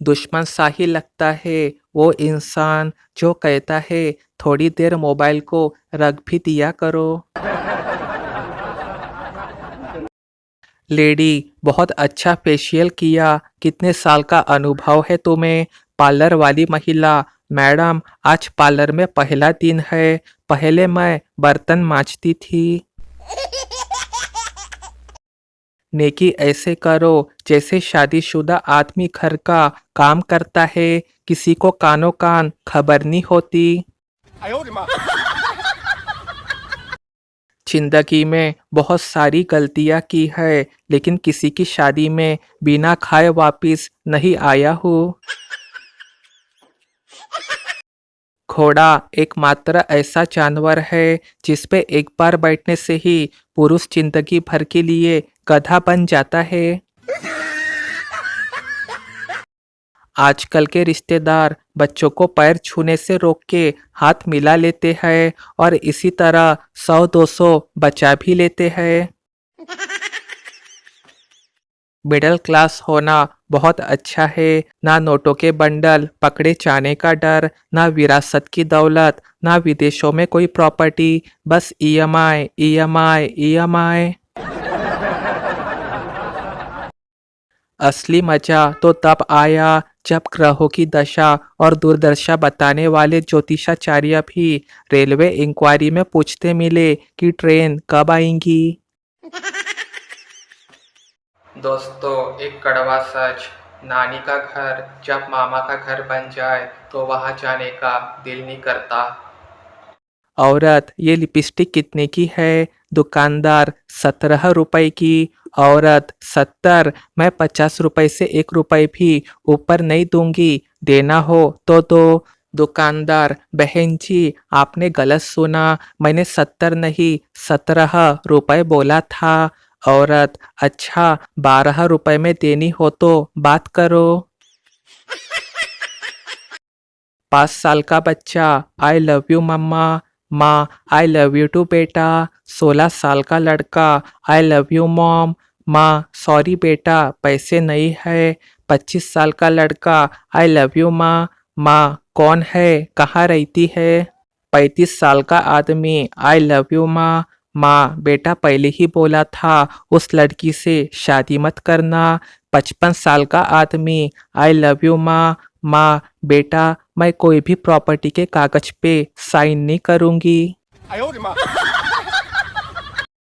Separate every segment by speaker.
Speaker 1: दुश्मन सा ही लगता है वो इंसान जो कहता है थोड़ी देर मोबाइल को रख भी दिया करो। लेडी, बहुत अच्छा फेशियल किया। कितने साल का अनुभव है तुम्हें? पार्लर वाली महिला, मैडम आज पार्लर में पहला दिन है। पहले मैं बर्तन मांजती थी। नेकी ऐसे करो जैसे शादीशुदा आदमी घर का काम करता है, किसी को कानो कान खबर नहीं होती। जिंदगी में बहुत सारी गलतियां की है, लेकिन किसी की शादी में बिना खाए वापिस नहीं आया हूँ। घोड़ा एकमात्र ऐसा जानवर है जिस पे एक बार बैठने से ही पुरुष जिंदगी भर के लिए गधा बन जाता है। आजकल के रिश्तेदार बच्चों को पैर छूने से रोक के हाथ मिला लेते हैं और इसी तरह 100-200 बचा भी लेते हैं। मिडिल क्लास होना बहुत अच्छा है। ना नोटों के बंडल पकड़े जाने का डर, ना विरासत की दौलत, ना विदेशों में कोई प्रॉपर्टी, बस ईएमआई ईएमआई ईएमआई। असली मजा तो तब आया जब ग्रहों की दशा और दुर्दशा बताने वाले ज्योतिषाचार्य भी रेलवे इंक्वायरी में पूछते मिले कि ट्रेन कब आएंगी। दोस्तों, एक कड़वा सच, नानी का घर जब मामा का घर बन जाए तो वहां जाने का दिल नहीं करता। औरत, ये लिपस्टिक कितने की है? दुकानदार, 17 रुपए की। औरत, 70। मैं 50 रुपए से 1 रुपए भी ऊपर नहीं दूंगी, देना हो तो दो। दुकानदार, बहन जी आपने गलत सुना, मैंने 70 नहीं 17 रुपए बोला था। औरत, अच्छा 12 रुपए में देनी हो तो बात करो। 5 साल का बच्चा, आई लव यू मम्मा। माँ, आई लव यू टू बेटा। 16 साल का लड़का, आई लव यू मॉम। माँ, सॉरी बेटा पैसे नहीं है। 25 साल का लड़का, आई लव यू माँ। माँ, कौन है, कहाँ रहती है? 35 साल का आदमी, आई लव यू माँ। माँ, बेटा पहले ही बोला था उस लड़की से शादी मत करना। 55 साल का आदमी, आई लव यू माँ। माँ, बेटा मैं कोई भी प्रॉपर्टी के कागज पे साइन नहीं करूंगी।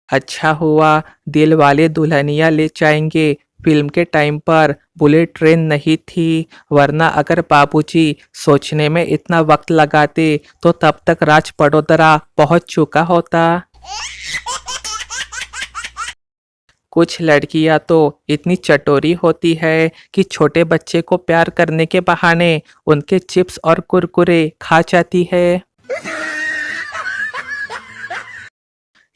Speaker 1: अच्छा हुआ दिल वाले दुल्हनिया ले जाएंगे फिल्म के टाइम पर बुलेट ट्रेन नहीं थी, वरना अगर बाबूजी सोचने में इतना वक्त लगाते तो तब तक राज बड़ोदरा पहुंच चुका होता। कुछ लड़कियां तो इतनी चटोरी होती है कि छोटे बच्चे को प्यार करने के बहाने उनके चिप्स और कुरकुरे खा जाती है।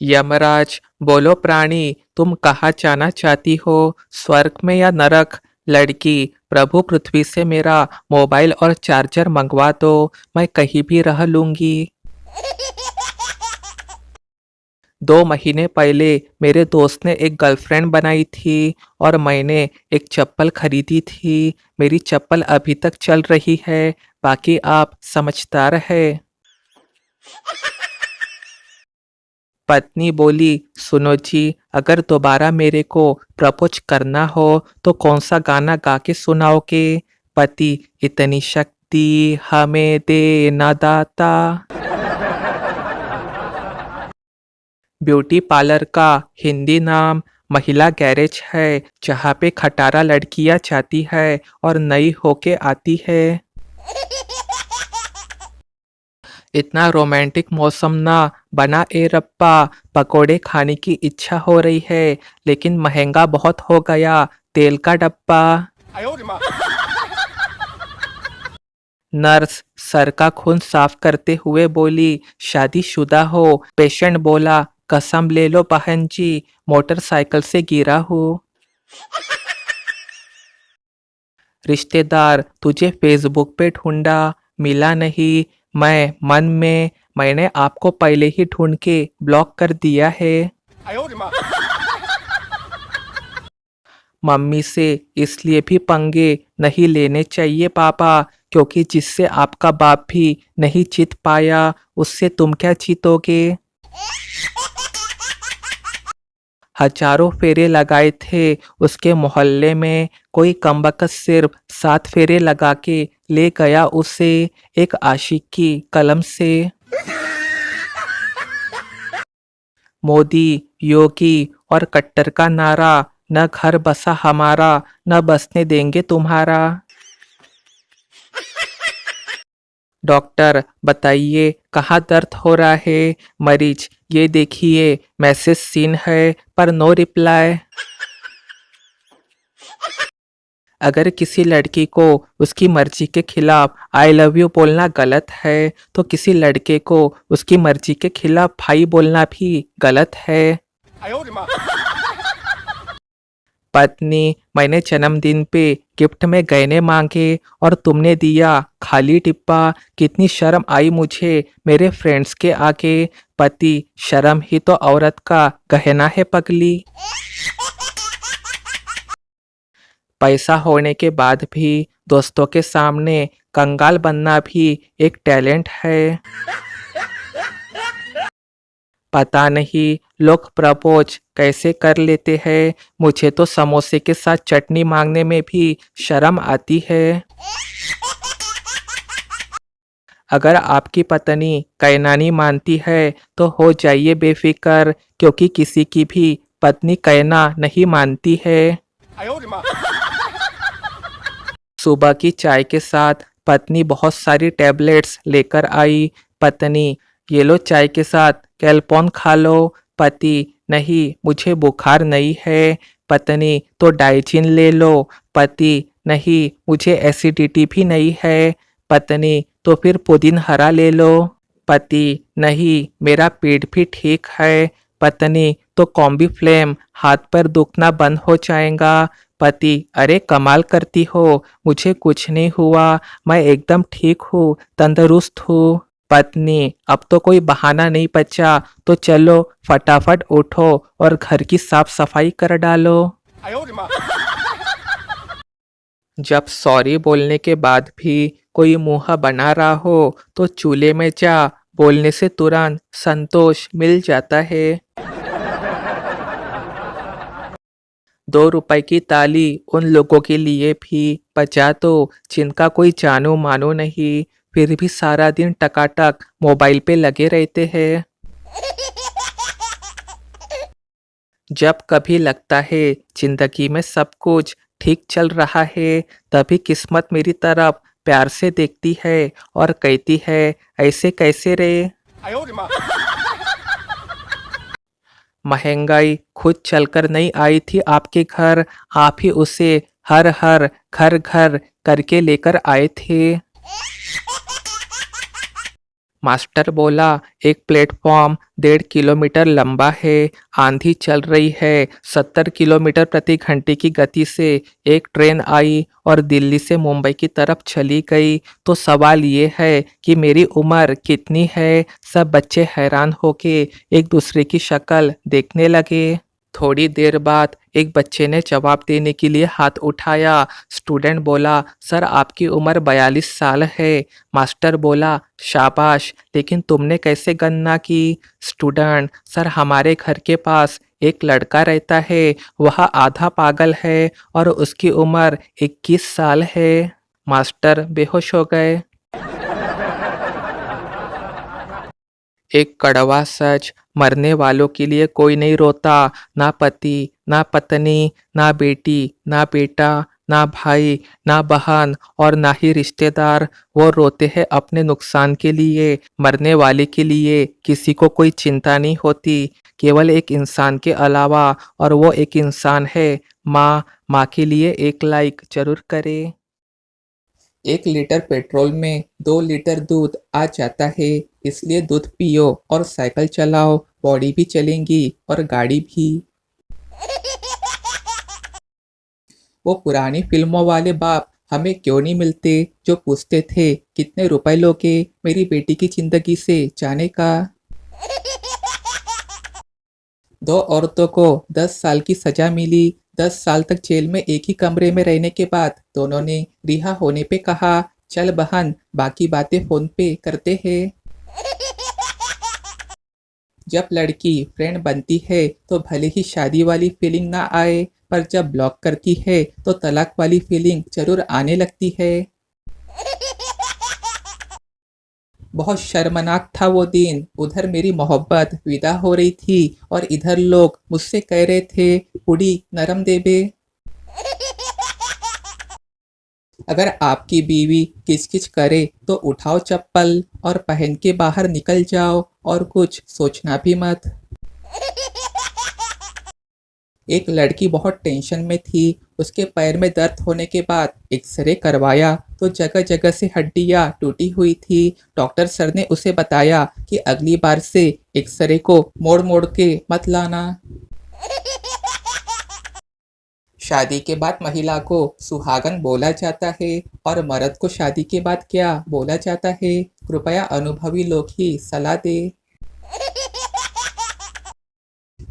Speaker 1: यमराज, बोलो प्राणी तुम कहाँ जाना चाहती हो, स्वर्ग में या नरक? लड़की, प्रभु पृथ्वी से मेरा मोबाइल और चार्जर मंगवा दो, मैं कहीं भी रह लूंगी। 2 महीने पहले मेरे दोस्त ने एक गर्लफ्रेंड बनाई थी और मैंने एक चप्पल खरीदी थी। मेरी चप्पल अभी तक चल रही है, बाकी आप समझदार है। पत्नी बोली, सुनो जी, अगर दोबारा मेरे को प्रपोज करना हो तो कौन सा गाना गा के सुनाओगे? पति, इतनी शक्ति हमें दे ना दाता। ब्यूटी पार्लर का हिंदी नाम महिला गैरेज है, जहाँ पे खटारा लड़कियाँ जाती है और नई होके आती है। इतना रोमांटिक मौसम ना बना ए रब्बा, पकोड़े खाने की इच्छा हो रही है लेकिन महंगा बहुत हो गया तेल का डब्बा। नर्स सर का खून साफ करते हुए बोली, शादीशुदा हो? पेशेंट बोला, कसम ले लो बहन जी मोटरसाइकिल से गिरा हूँ। रिश्तेदार, तुझे फेसबुक पे ढूंढा, मिला नहीं। मैं मन में, मैंने आपको पहले ही ढूंढ के ब्लॉक कर दिया है। मम्मी से इसलिए भी पंगे नहीं लेने चाहिए पापा, क्योंकि जिससे आपका बाप भी नहीं जीत पाया, उससे तुम क्या जीतोगे? हजारों फेरे लगाए थे उसके मोहल्ले में, कोई कमबख्त सिर्फ 7 फेरे लगा के ले गया उसे, एक आशिक की कलम से। मोदी, योगी और कट्टर का नारा, न घर बसा हमारा, न बसने देंगे तुम्हारा। डॉक्टर बताइए कहाँ दर्द हो रहा है? मरीज, ये देखिए मैसेज सीन है पर नो रिप्लाई। अगर किसी लड़की को उसकी मर्जी के खिलाफ आई लव यू बोलना गलत है, तो किसी लड़के को उसकी मर्जी के खिलाफ भाई बोलना भी गलत है। पत्नी, मैंने जन्मदिन पे गिफ्ट में गहने मांगे और तुमने दिया खाली डिब्बा, कितनी शर्म आई मुझे मेरे फ्रेंड्स के आगे। पति, शर्म ही तो औरत का गहना है पगली। पैसा होने के बाद भी दोस्तों के सामने कंगाल बनना भी एक टैलेंट है। पता नहीं लोग प्रपोज कैसे कर लेते हैं, मुझे तो समोसे के साथ चटनी मांगने में भी शर्म आती है। अगर आपकी पत्नी कहना मानती है तो हो जाइए बेफिक्र, क्योंकि किसी की भी पत्नी कहना नहीं मानती है। सुबह की चाय के साथ पत्नी बहुत सारी टैबलेट्स लेकर आई। पत्नी, ये लो चाय के साथ कैल्पोन खा लो। पति, नहीं मुझे बुखार नहीं है। पत्नी, तो डाइजिन ले लो। पति, नहीं मुझे एसिडिटी भी नहीं है। पत्नी, तो फिर पुदीन हरा ले लो। पति, नहीं मेरा पेट भी ठीक है। पत्नी, तो कॉम्बी फ्लेम, हाथ पर दुखना बंद हो जाएगा। पति, अरे कमाल करती हो, मुझे कुछ नहीं हुआ, मैं एकदम ठीक हूँ, तंदुरुस्त हूँ। पत्नी, अब तो कोई बहाना नहीं बचा, तो चलो फटाफट उठो और घर की साफ सफाई कर डालो। जब सॉरी बोलने के बाद भी कोई मुंह बना रहा हो, तो चूल्हे में जा, बोलने से तुरंत संतोष मिल जाता है। 2 रुपए की ताली उन लोगों के लिए भी बजा दो जिनका कोई जानो मानो नहीं, फिर भी सारा दिन टकाटक मोबाइल पे लगे रहते हैं। जब कभी लगता है जिंदगी में सब कुछ ठीक चल रहा है, तभी किस्मत मेरी तरफ प्यार से देखती है और कहती है, ऐसे कैसे रे। महंगाई खुद चलकर नहीं आई थी आपके घर, आप ही उसे हर हर घर घर करके लेकर आए थे। मास्टर बोला, एक प्लेटफॉर्म 1.5 किलोमीटर लंबा है, आंधी चल रही है, 70 किलोमीटर प्रति घंटे की गति से एक ट्रेन आई और दिल्ली से मुंबई की तरफ चली गई। तो सवाल ये है कि मेरी उम्र कितनी है? सब बच्चे हैरान होके एक दूसरे की शक्ल देखने लगे। थोड़ी देर बाद एक बच्चे ने जवाब देने के लिए हाथ उठाया। स्टूडेंट बोला, सर आपकी उम्र 42 साल है। मास्टर बोला, शाबाश, लेकिन तुमने कैसे गणना की? स्टूडेंट, सर हमारे घर के पास एक लड़का रहता है, वह आधा पागल है और उसकी उम्र 21 साल है। मास्टर बेहोश हो गए। एक कड़वा सच, मरने वालों के लिए कोई नहीं रोता, ना पति, ना पत्नी, ना बेटी, ना बेटा, ना भाई, ना बहन और ना ही रिश्तेदार। वो रोते हैं अपने नुकसान के लिए। मरने वाले के लिए किसी को कोई चिंता नहीं होती, केवल एक इंसान के अलावा, और वो एक इंसान है माँ। माँ के लिए एक लाइक जरूर करें। 1 लीटर पेट्रोल में 2 लीटर दूध आ जाता है, इसलिए दूध पियो और साइकिल चलाओ, बॉडी भी चलेंगी और गाड़ी भी। वो पुरानी फिल्मों वाले बाप हमें क्यों नहीं मिलते जो पूछते थे, कितने रुपए लोगे मेरी बेटी की जिंदगी से जाने का। 2 औरतों को 10 साल की सजा मिली, 10 साल तक जेल में एक ही कमरे में रहने के बाद दोनों ने रिहा होने पे कहा, चल बहन बाकी बातें फोन पे करते हैं। जब लड़की फ्रेंड बनती है तो भले ही शादी वाली फीलिंग ना आए, पर जब ब्लॉक करती है तो तलाक वाली फीलिंग जरूर आने लगती है। बहुत शर्मनाक था वो दिन। उधर मेरी मोहब्बत विदा हो रही थी और इधर लोग मुझसे कह रहे थे, कुड़ी नरम देबे। अगर आपकी बीवी किच-किच करे तो उठाओ चप्पल और पहन के बाहर निकल जाओ और कुछ सोचना भी मत। एक लड़की बहुत टेंशन में थी। उसके पैर में दर्द होने के बाद एक्सरे करवाया तो जगह जगह से हड्डियां टूटी हुई थी। डॉक्टर सर ने उसे बताया कि अगली बार से एक्सरे को मोड़ मोड़ के मत लाना। शादी के बाद महिला को सुहागन बोला जाता है और मर्द को शादी के बाद क्या बोला जाता है, कृपया अनुभवी लोग ही सलाह दे।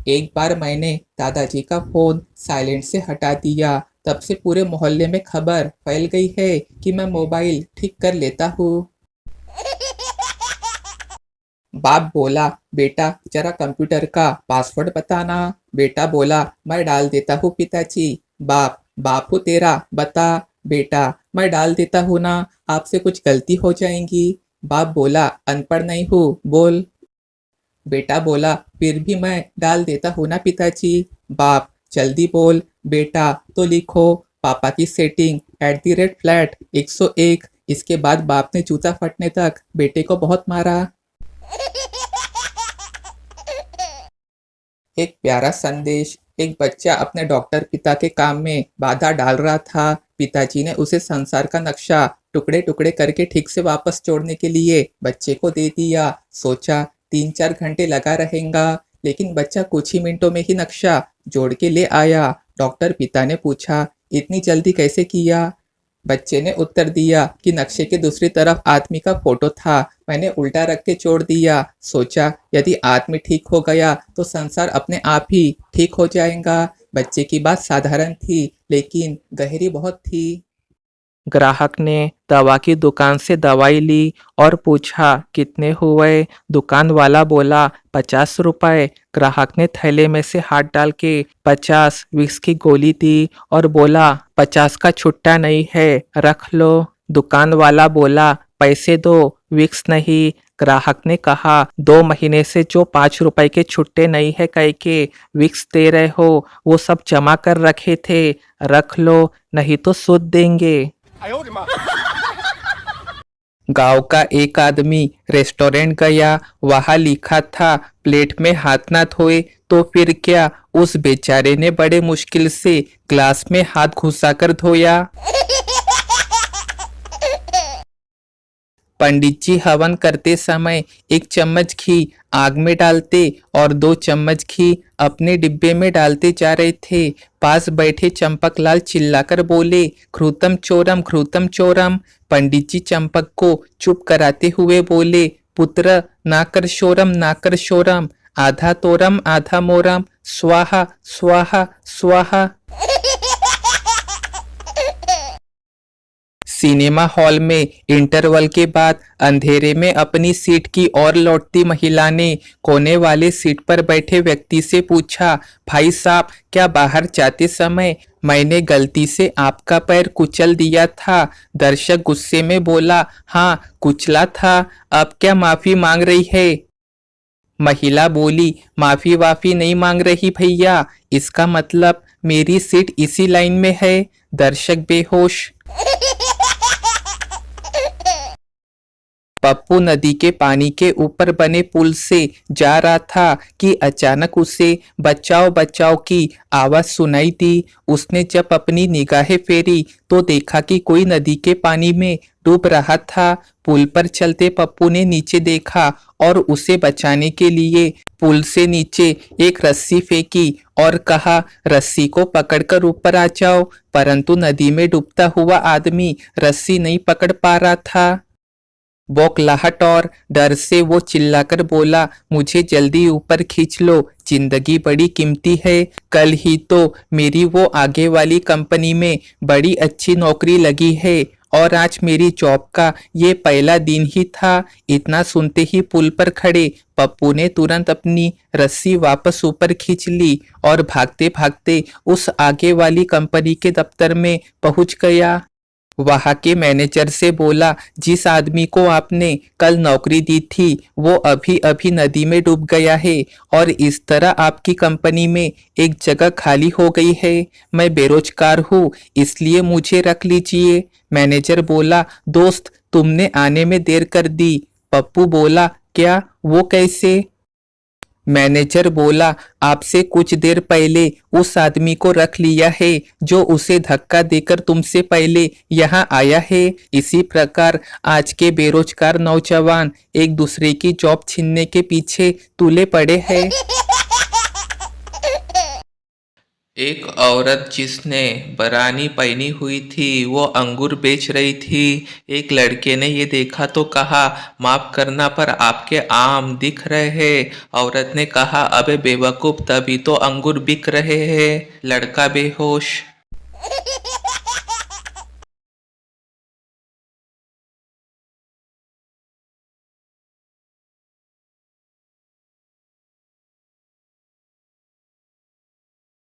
Speaker 1: एक बार मैंने दादाजी का फोन साइलेंट से हटा दिया। तब से पूरे मोहल्ले में खबर फैल गई है कि मैं मोबाइल ठीक कर लेता हूँ। बाप बोला, बेटा जरा कंप्यूटर का पासवर्ड बताना। बेटा बोला, मैं डाल देता हूँ पिताजी। बाप हूँ तेरा, बता। बेटा, मैं डाल देता हूँ ना, आपसे कुछ गलती हो जाएगी। बाप बोला, अनपढ़ नहीं हूँ, बोल। बेटा बोला, फिर भी मैं डाल देता हूँ ना पिताजी। बाप, जल्दी बोल। बेटा, तो लिखो पापा की सेटिंग @फ्लैट 101। इसके बाद बाप ने जूता फटने तक बेटे को बहुत मारा। एक प्यारा संदेश। एक बच्चा अपने डॉक्टर पिता के काम में बाधा डाल रहा था। पिताजी ने उसे संसार का नक्शा टुकड़े टुकड़े करके ठीक से वापस जोड़ने के लिए बच्चे को दे दिया। सोचा 3-4 घंटे लगा रहेगा, लेकिन बच्चा कुछ ही मिनटों में ही नक्शा जोड़ के ले आया। डॉक्टर पिता ने पूछा, इतनी जल्दी कैसे किया? बच्चे ने उत्तर दिया कि नक्शे के दूसरी तरफ आदमी का फोटो था, मैंने उल्टा रख के जोड़ दिया। सोचा यदि आदमी ठीक हो गया तो संसार अपने आप ही ठीक हो जाएगा। बच्चे की बात साधारण थी लेकिन गहरी बहुत थी। ग्राहक ने दवा की दुकान से दवाई ली और पूछा, कितने हुए? दुकान वाला बोला, 50 रुपए। ग्राहक ने थैले में से हाथ डाल के 50 विक्स की गोली दी और बोला, 50 का छुट्टा नहीं है, रख लो। दुकान वाला बोला, पैसे दो, विक्स नहीं। ग्राहक ने कहा, 2 महीने से जो 5 रुपए के छुट्टे नहीं है कह के विक्स दे रहे हो, वो सब जमा कर रखे थे, रख लो, नहीं तो सूद देंगे। गांव का एक आदमी रेस्टोरेंट गया। वहां लिखा था, प्लेट में हाथ ना धोए तो फिर क्या। उस बेचारे ने बड़े मुश्किल से ग्लास में हाथ घुसाकर धोया। पंडित जी हवन करते समय 1 चम्मच घी आग में डालते और 2 चम्मच घी अपने डिब्बे में डालते जा रहे थे। पास बैठे चंपकलाल चिल्लाकर बोले, घृतम चोरम घृतम चोरम। पंडित जी चंपक को चुप कराते हुए बोले, पुत्र ना कर शोरम ना कर शोरम, आधा तोरम आधा मोरम, स्वाहा स्वाहा स्वाहा। सिनेमा हॉल में इंटरवल के बाद अंधेरे में अपनी सीट की ओर लौटती महिला ने कोने वाले सीट पर बैठे व्यक्ति से पूछा, भाई साहब क्या बाहर जाते समय मैंने गलती से आपका पैर कुचल दिया था? दर्शक गुस्से में बोला, हाँ कुचला था, अब क्या माफी मांग रही है? महिला बोली, माफी वाफी नहीं मांग रही भैया, इसका मतलब मेरी सीट इसी लाइन में है। दर्शक बेहोश। पप्पू नदी के पानी के ऊपर बने पुल से जा रहा था कि अचानक उसे बचाओ बचाओ की आवाज सुनाई दी। उसने जब अपनी निगाहें फेरी तो देखा कि कोई नदी के पानी में डूब रहा था। पुल पर चलते पप्पू ने नीचे देखा और उसे बचाने के लिए पुल से नीचे एक रस्सी फेंकी और कहा, रस्सी को पकड़कर ऊपर आ जाओ। परंतु नदी में डूबता हुआ आदमी रस्सी नहीं पकड़ पा रहा था। बौखलाहट और डर से वो चिल्लाकर बोला, मुझे जल्दी ऊपर खींच लो, जिंदगी बड़ी कीमती है। कल ही तो मेरी वो आगे वाली कंपनी में बड़ी अच्छी नौकरी लगी है और आज मेरी जॉब का ये पहला दिन ही था। इतना सुनते ही पुल पर खड़े पप्पू ने तुरंत अपनी रस्सी वापस ऊपर खींच ली और भागते भागते उस आगे वाली कंपनी के दफ्तर में पहुंच गया। वहां के मैनेजर से बोला, जिस आदमी को आपने कल नौकरी दी थी वो अभी अभी नदी में डूब गया है और इस तरह आपकी कंपनी में एक जगह खाली हो गई है। मैं बेरोजगार हूँ, इसलिए मुझे रख लीजिए। मैनेजर बोला, दोस्त तुमने आने में देर कर दी। पप्पू बोला, क्या, वो कैसे? मैनेजर बोला, आपसे कुछ देर पहले उस आदमी को रख लिया है जो उसे धक्का देकर तुमसे पहले यहाँ आया है। इसी प्रकार आज के बेरोजगार नौजवान एक दूसरे की जॉब छीनने के पीछे तुले पड़े हैं। एक औरत जिसने बरानी पहनी हुई थी वो अंगूर बेच रही थी। एक लड़के ने ये देखा तो कहा, माफ करना पर आपके आम दिख रहे हैं। औरत ने कहा, अबे बेवकूफ, तभी तो अंगूर बिक रहे हैं। लड़का बेहोश।